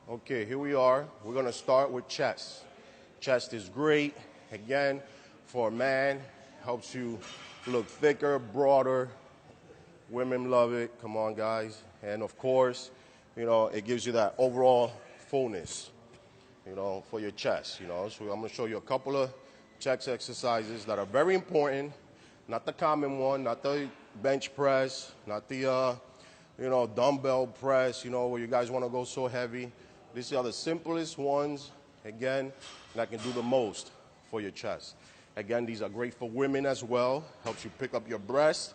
Okay, here we are. We're going to start with chest. Chest is great. Again, for a man, helps you look thicker, broader. Women love it. Come on, guys. And of course, it gives you that overall fullness, for your chest, So I'm going to show you a couple of chest exercises that are very important. Not the common one, not the bench press, not the, dumbbell press, where you guys want to go so heavy. These are the simplest ones, again, that can do the most for your chest. Again, these are great for women as well. Helps you pick up your breast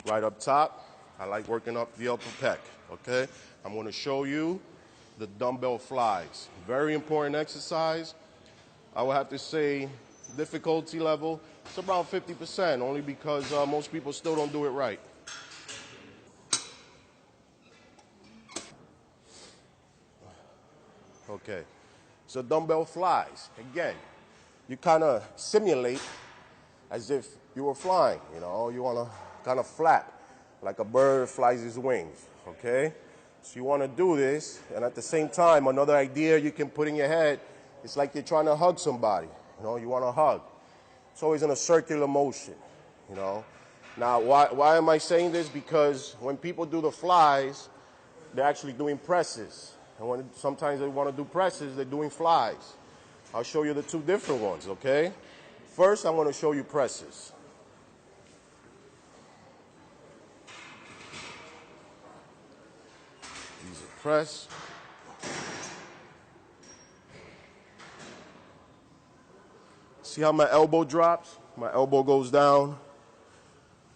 right up top. I like working up the upper pec, okay? I'm going to show you the dumbbell flies. Very important exercise. I would have to say difficulty level, it's around 50%, only because most people still don't do it right. Okay, so dumbbell flies. Again, you kind of simulate as if you were flying, You want to kind of flap like a bird flies his wings, okay? So you want to do this, and at the same time, another idea you can put in your head, it's like you're trying to hug somebody, You want to hug. It's always in a circular motion, Now, why am I saying this? Because when people do the flies, they're actually doing presses. And when sometimes they want to do presses, they're doing flies. I'll show you the two different ones, okay? First, I'm going to show you presses. These are press. See how my elbow drops? My elbow goes down.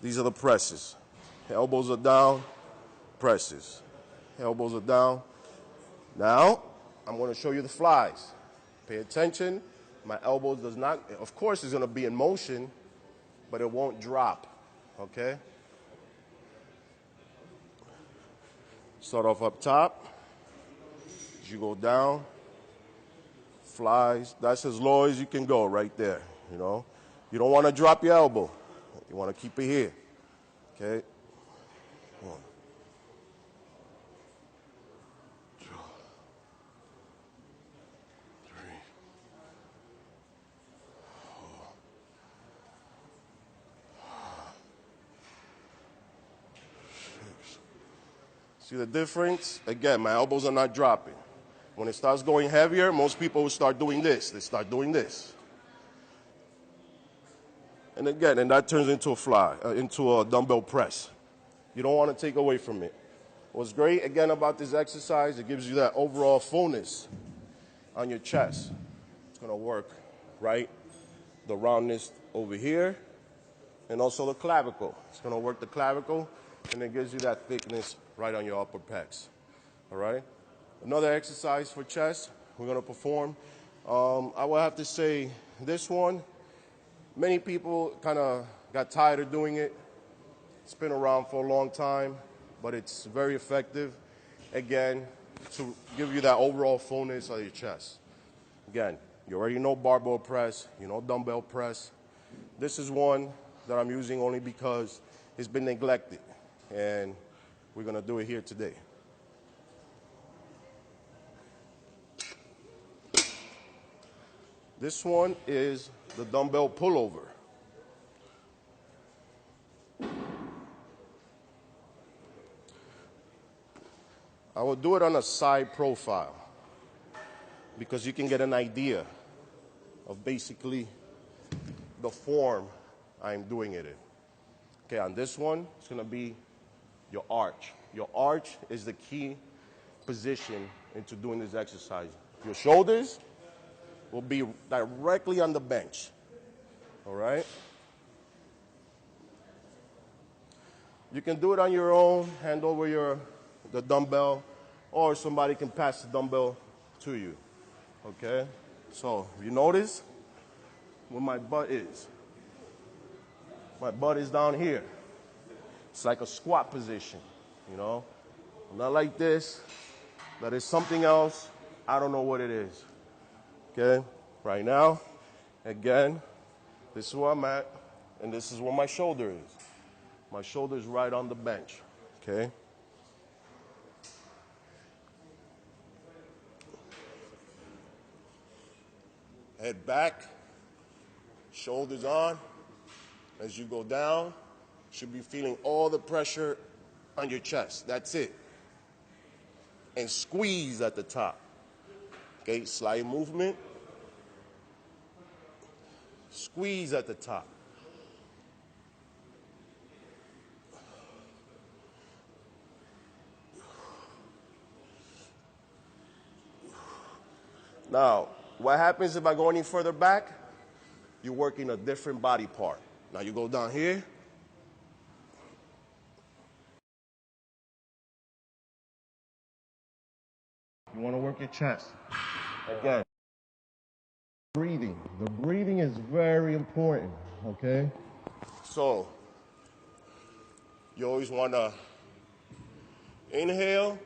These are the presses. Elbows are down, presses. Elbows are down. Now, I'm going to show you the flies. Pay attention. My elbow does not, of course, it's going to be in motion, but it won't drop, okay? Start off up top. As you go down, flies. That's as low as you can go right there, You don't want to drop your elbow. You want to keep it here, okay? 1, 2, 3, 4. See the difference? Again, my elbows are not dropping. When it starts going heavier, most people will start doing this. They start doing this. And again, and that turns into a fly, into a dumbbell press. You don't want to take away from it. What's great, again, about this exercise, it gives you that overall fullness on your chest. It's going to work, right? The roundness over here, and also the clavicle. It's going to work the clavicle, and it gives you that thickness right on your upper pecs, all right? Another exercise for chest we're going to perform. I will have to say this one, many people kind of got tired of doing it. It's been around for a long time, but it's very effective, again, to give you that overall fullness of your chest. Again, you already know barbell press, you know dumbbell press. This is one that I'm using only because it's been neglected, and we're going to do it here today. This one is the dumbbell pullover. I will do it on a side profile because you can get an idea of basically the form I'm doing it in. Okay, on this one, it's going to be your arch. Your arch is the key position into doing this exercise. Your shoulders will be directly on the bench, all right? You can do it on your own, hand over the dumbbell, or somebody can pass the dumbbell to you, okay? So if you notice where my butt is. My butt is down here. It's like a squat position, Not like this. That is something else. I don't know what it is. Okay? Right now, again, this is where I'm at, and this is where my shoulder is. My shoulder is right on the bench. Okay? Head back, shoulders on. As you go down, you should be feeling all the pressure on your chest. That's it. And squeeze at the top. Okay, slight movement. Squeeze at the top. Now, what happens if I go any further back? You're working a different body part. Now you go down here. You want to work your chest. Again, breathing. The breathing is very important, okay? So, you always want to inhale.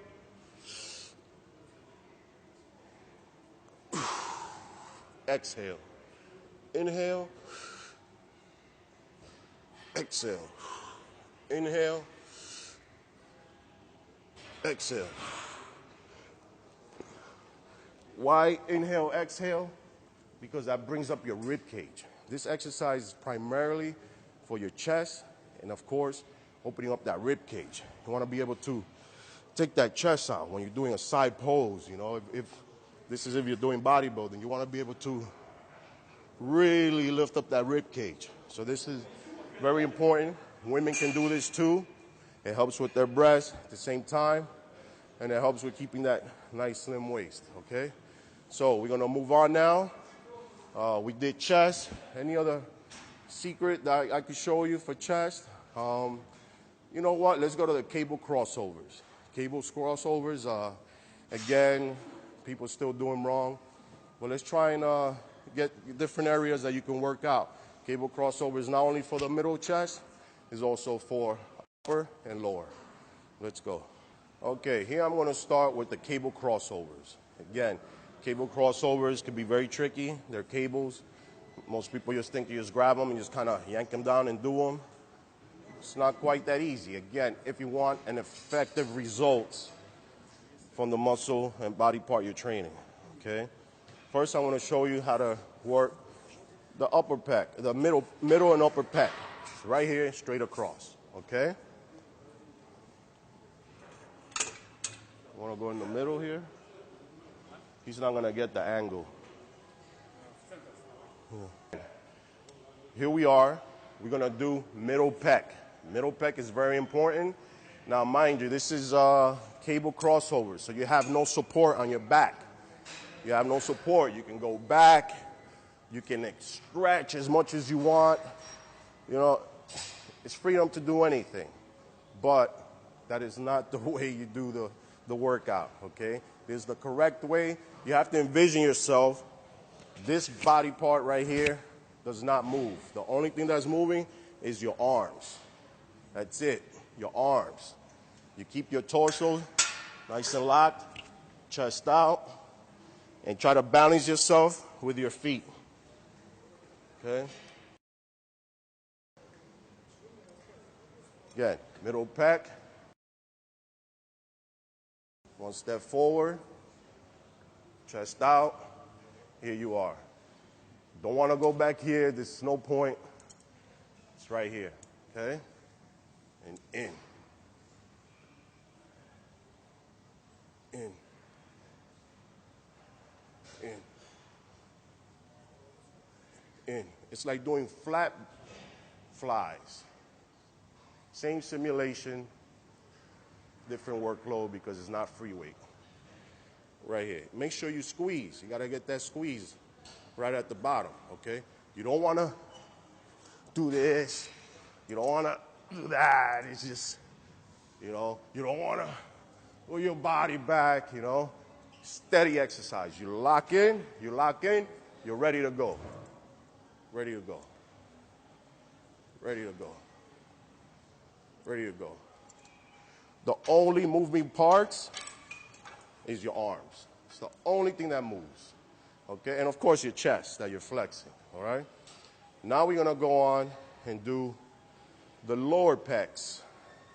Exhale. Inhale. Exhale. Inhale. Exhale. Why inhale, exhale? Because that brings up your rib cage. This exercise is primarily for your chest and, of course, opening up that rib cage. You want to be able to take that chest out when you're doing a side pose. You know, if you're doing bodybuilding, you want to be able to really lift up that rib cage. So this is very important. Women can do this too. It helps with their breasts at the same time, and it helps with keeping that nice slim waist, okay? So we're gonna move on now. We did chest. Any other secret that I could show you for chest? You know what? Let's go to the cable crossovers. Cable crossovers, again, people still do them wrong. But let's try and get different areas that you can work out. Cable crossover is not only for the middle chest, it's also for upper and lower. Let's go. Okay, here I'm gonna start with the cable crossovers. Again, cable crossovers can be very tricky. They're cables. Most people just think you just grab them and just kind of yank them down and do them. It's not quite that easy. Again, if you want an effective results from the muscle and body part you're training, okay? First, I want to show you how to work the upper pec, the middle and upper pec. Right here, straight across, okay? I want to go in the middle here. He's not going to get the angle. Here we are. We're going to do middle pec. Middle pec is very important. Now, mind you, this is cable crossover, so you have no support on your back. You have no support. You can go back. You can stretch as much as you want. You know, it's freedom to do anything. But that is not the way you do the workout, okay? There's the correct way. You have to envision yourself. This body part right here does not move. The only thing that's moving is your arms. That's it, your arms. You keep your torso nice and locked, chest out, and try to balance yourself with your feet, okay? Again, middle pec. One step forward, chest out. Here you are. Don't want to go back here. There's no point. It's right here, okay? And in. In. In. In. It's like doing flat flies. Same simulation, different workload because it's not free weight. Right here. Make sure you squeeze. You got to get that squeeze right at the bottom, okay? You don't want to do this. You don't want to do that. It's just, you know, you don't want to pull your body back, you know. Steady exercise. You lock in, you're ready to go. Ready to go. Ready to go. Ready to go. The only moving parts is your arms. It's the only thing that moves, okay? And, of course, your chest that you're flexing, all right? Now we're going to go on and do the lower pecs.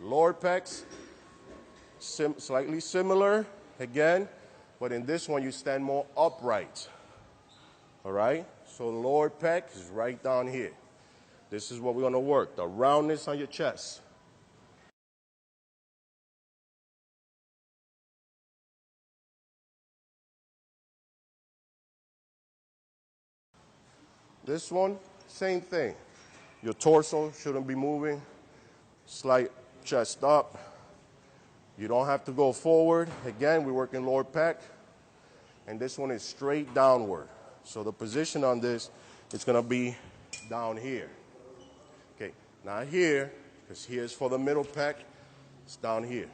Lower pecs, slightly similar, again, but in this one you stand more upright, all right? So the lower pec is right down here. This is what we're gonna work, the roundness on your chest. This one, same thing. Your torso shouldn't be moving. Slight chest up. You don't have to go forward. Again, we're working lower pec. And this one is straight downward. So the position on this is gonna be down here. Okay, not here, because here's for the middle pec. It's down here.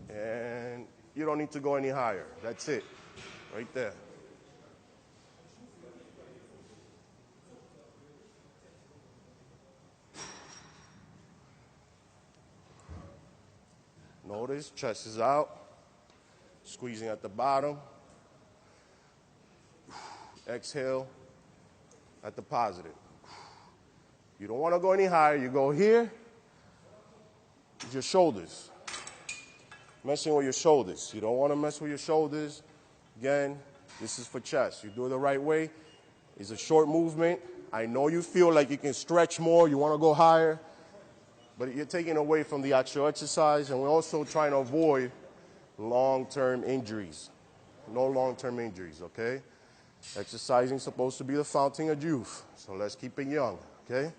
And you don't need to go any higher. That's it, right there. Notice, chest is out, squeezing at the bottom. Exhale at the positive. You don't want to go any higher. You go here, your shoulders. Messing with your shoulders. You don't want to mess with your shoulders. Again, this is for chest. You do it the right way. It's a short movement. I know you feel like you can stretch more, you want to go higher, but you're taking away from the actual exercise, and we're also trying to avoid long-term injuries. No long-term injuries, okay? Exercising is supposed to be the fountain of youth, so let's keep it young, okay?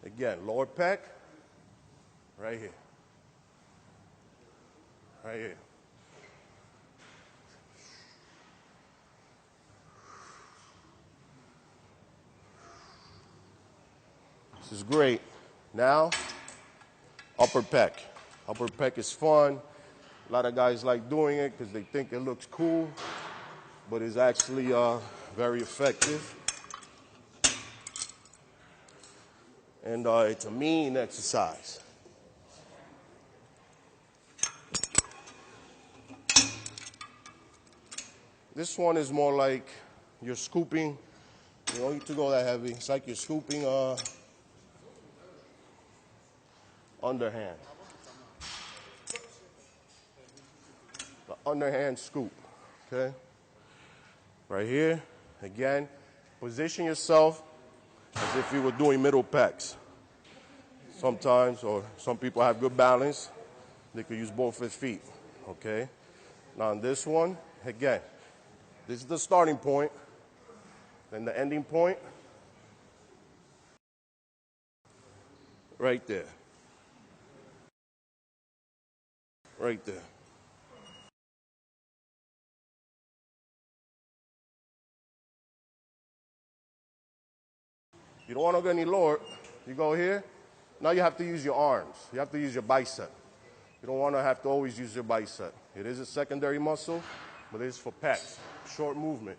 Again, lower pec, right here. Right here. This is great. Now, upper pec. Upper pec is fun. A lot of guys like doing it because they think it looks cool, but it's actually very effective. And it's a mean exercise. This one is more like you're scooping. You don't need to go that heavy. It's like you're scooping underhand. The underhand scoop, okay? Right here, again, position yourself as if you were doing middle pecs. Sometimes, or some people have good balance, they could use both their feet, okay? Now on this one, again, this is the starting point, then the ending point, right there. Right there. You don't want to go any lower. You go here. Now you have to use your arms. You have to use your bicep. You don't want to have to always use your bicep. It is a secondary muscle, but it is for pecs. Short movement.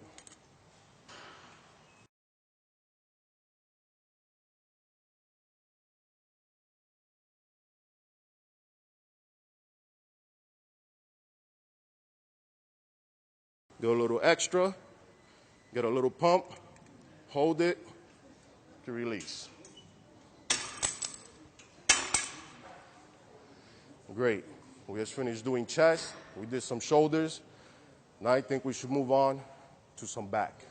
Do a little extra. Get a little pump. Hold it to release. Great. We just finished doing chest. We did some shoulders. Now I think we should move on to some back.